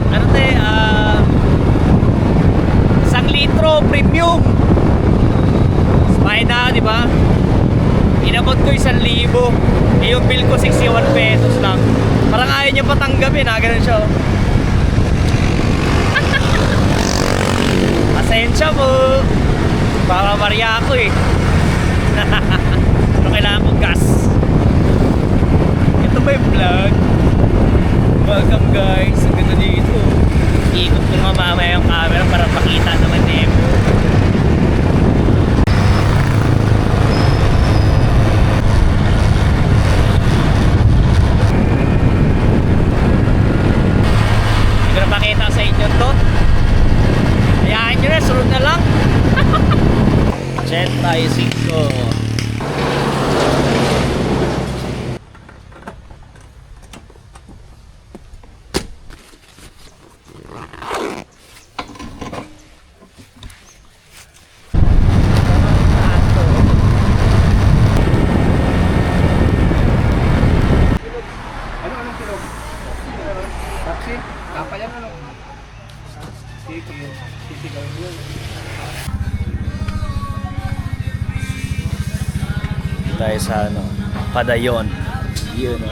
Ano te, 1 litro premium. Bahay na, di ba? Inabot ko 1,000. Eh, yung bill ko 61 pesos lang. Parang ayaw niya patanggapin, ganun siya. Pasensya mo. Maria ako eh. Pero kailangan ko gas. Ito ba yung vlog? Welcome guys. Ang ganda dito. Ikot ko nga mamaya yung camera para pakita naman nemo. Hindi ko na pakita sa inyo to. Hayaan nyo na, sunod na lang. 85. Tayo sa Padayon. Yun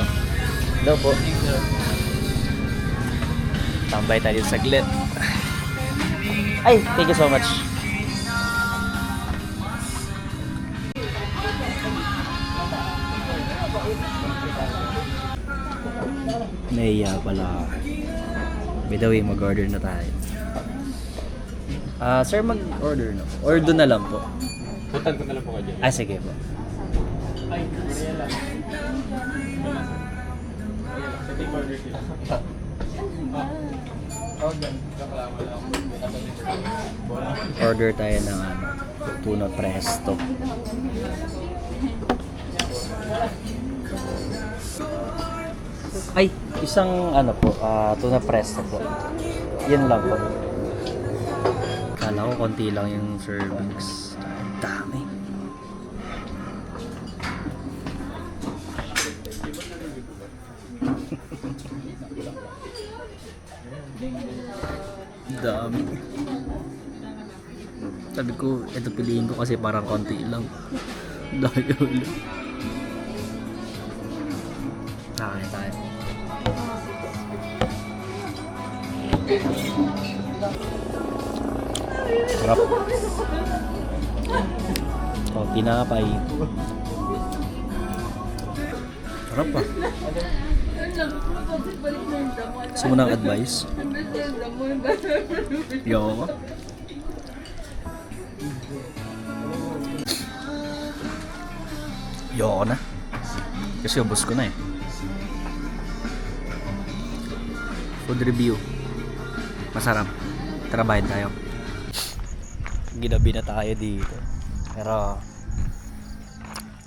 Hello po. Tambay tayo saglit. Ay, thank you so much. Naiya pala. By the way, mag-order na tayo. Sir, mag-order na. Or doon na lang po. Putan ko na lang po kayo. Sige po. Ay, Mariela. Order tayo ng tuna presto. Ay, isang po, tuna presto po. Yan lang po. Kala ko konti lang yung servings. Dami. Dami. Sabi ko, ito piliin ko kasi parang konti lang. Dami ulit. Kakain tayo. Sarap. Tinapay. Sarap pa. Gusto mo ng advice? Yo. Yo na. Kasi ubos ko na eh. Food review. Masarap. Trabahin tayo. Ginabi na tayo dito. Pero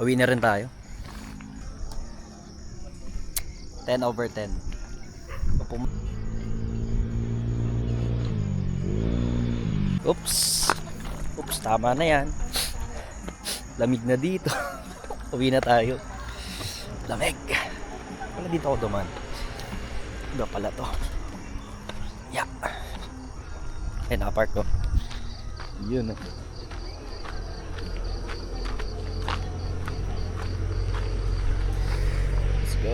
uwi na rin tayo. 10/10. Oops. Oops, tama na yan. Lamig na dito. Uwi na tayo. Lamig. Wala dito ako duman. Iba pala to. Yeah. Nakapark ko. Yun. Let's go.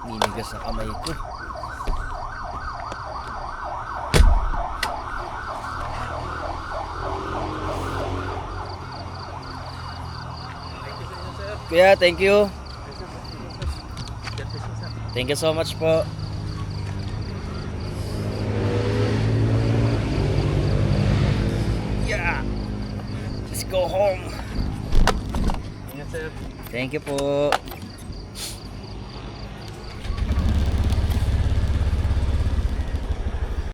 Ninigas na kamay ko. Kuya, thank you. Thank you so much po. Yeah. Let's go home. Thank you po.